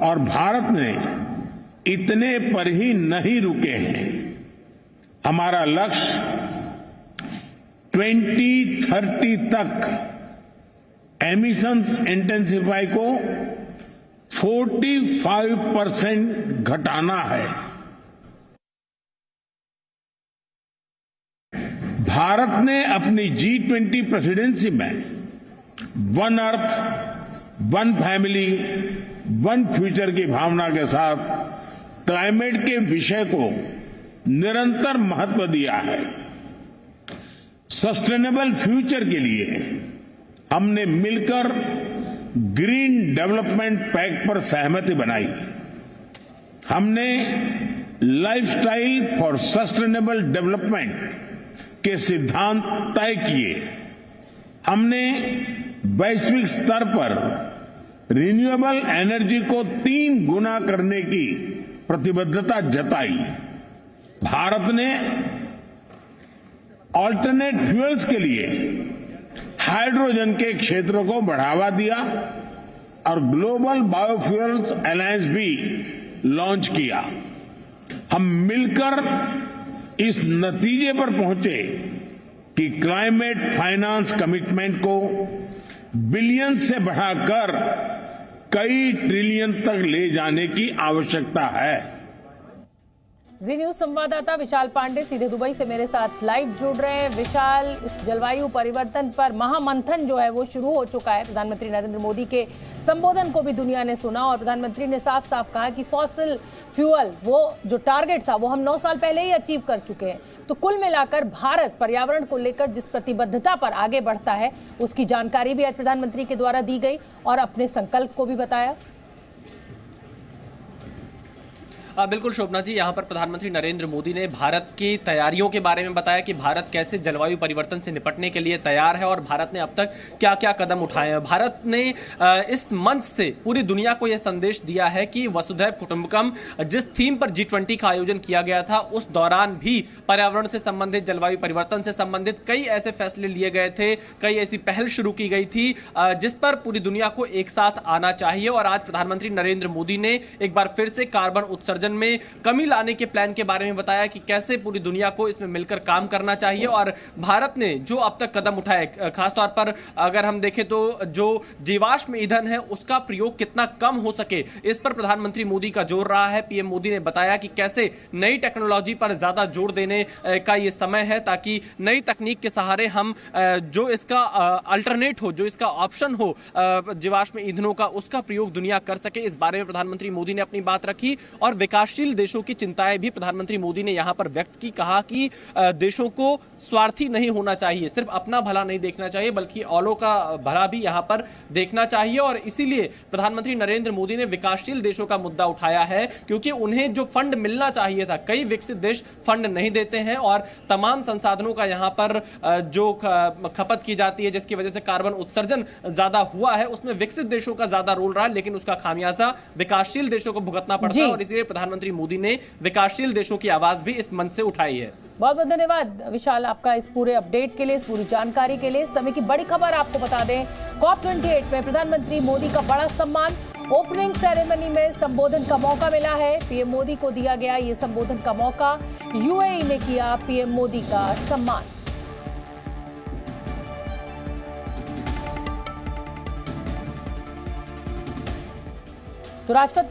और भारत ने इतने पर ही नहीं रुके हैं। हमारा लक्ष्य 2030 तक एमिशंस इंटेंसिफाई को 45% घटाना है। भारत ने अपनी G20 प्रेसिडेंसी में one earth, one family, one future की भावना के साथ क्लाइमेट के विषय को निरंतर महत्व दिया है। सस्टेनेबल फ्यूचर के लिए हमने मिलकर ग्रीन डेवलपमेंट पैक्ट पर सहमति बनाई। हमने लाइफस्टाइल फॉर सस्टेनेबल डेवलपमेंट के सिद्धांत तय किए। हमने वैश्विक स्तर पर रिन्यूएबल एनर्जी को 3 गुना करने की प्रतिबद्धता जताई। भारत ने ऑल्टरनेट फ्यूल्स के लिए हाइड्रोजन के क्षेत्र को बढ़ावा दिया और ग्लोबल बायोफ्यूल्स अलायंस भी लॉन्च किया। हम मिलकर इस नतीजे पर पहुंचे कि क्लाइमेट फाइनेंस कमिटमेंट को बिलियन से बढ़ाकर कई ट्रिलियन तक ले जाने की आवश्यकता है। जी न्यूज संवाददाता विशाल पांडे सीधे दुबई से मेरे साथ लाइव जुड़ रहे हैं। विशाल, इस जलवायु परिवर्तन पर महामंथन जो है वो शुरू हो चुका है। प्रधानमंत्री नरेंद्र मोदी के संबोधन को भी दुनिया ने सुना और प्रधानमंत्री ने साफ साफ कहा कि फॉसिल फ्यूल वो जो टारगेट था वो हम 9 साल पहले ही अचीव कर चुके हैं। तो कुल मिलाकर भारत पर्यावरण को लेकर जिस प्रतिबद्धता पर आगे बढ़ता है उसकी जानकारी भी आज प्रधानमंत्री के द्वारा दी गई और अपने संकल्प को भी बताया। बिल्कुल शोभना जी, यहाँ पर प्रधानमंत्री नरेंद्र मोदी ने भारत की तैयारियों के बारे में बताया कि भारत कैसे जलवायु परिवर्तन से निपटने के लिए तैयार है और भारत ने अब तक क्या क्या कदम उठाए हैं। भारत ने इस मंच से पूरी दुनिया को यह संदेश दिया है कि वसुधैव कुटुंबकम जिस थीम पर G20 का आयोजन किया गया था उस दौरान भी पर्यावरण से संबंधित, जलवायु परिवर्तन से संबंधित कई ऐसे फैसले लिए गए थे, कई ऐसी पहल शुरू की गई थी जिस पर पूरी दुनिया को एक साथ आना चाहिए। और आज प्रधानमंत्री नरेंद्र मोदी ने एक बार फिर से कार्बन उत्सर्जन में कमी लाने के प्लान के बारे में बताया कि कैसे पूरी दुनिया को इसमें मिलकर काम करना चाहिए। और भारत ने जो अब तक कदम उठाए, खासतौर पर अगर हम देखें तो जो जीवाश्म ईंधन है उसका प्रयोग कितना कम हो सके, इस पर प्रधानमंत्री मोदी का जोर रहा है। पीएम मोदी ने बताया कि कैसे नई टेक्नोलॉजी पर ज्यादा जोर देने का यह समय है ताकि नई तकनीक के सहारे हम जो इसका अल्टरनेट हो, जो इसका ऑप्शन हो जीवाश्म ईंधनों का, उसका प्रयोग दुनिया कर सके। इस बारे में प्रधानमंत्री मोदी ने अपनी बात रखी और विकासशील देशों की चिंताएं भी प्रधानमंत्री मोदी ने यहां पर व्यक्त की। कहा कि देशों को स्वार्थी नहीं होना चाहिए, सिर्फ अपना भला नहीं देखना चाहिए बल्कि औरों का भला भी यहां पर देखना चाहिए। और इसीलिए प्रधानमंत्री नरेंद्र मोदी ने विकासशील देशों का मुद्दा उठाया है क्योंकि उन्हें जो फंड मिलना चाहिए था, कई विकसित देश फंड नहीं देते हैं और तमाम संसाधनों का यहां पर जो खपत की जाती है जिसकी वजह से कार्बन उत्सर्जन ज्यादा हुआ है उसमें विकसित देशों का ज्यादा रोल रहा है, लेकिन उसका खामियाजा विकासशील देशों को भुगतना पड़ता है। और इसलिए प्रधानमंत्री मोदी ने विकासशील देशों की आवाज भी इस मंच से उठाई है। बहुत बहुत धन्यवाद विशाल आपका इस पूरे अपडेट के लिए, इस पूरी जानकारी के लिए। समय की बड़ी खबर आपको बता दें, COP28 में प्रधानमंत्री मोदी का बड़ा सम्मान, ओपनिंग सेरेमनी में संबोधन का मौका मिला है। पीएम मोदी को दिया गया ये संबोधन का मौका, यूएई ने किया पीएम मोदी का सम्मान। तो राजपथ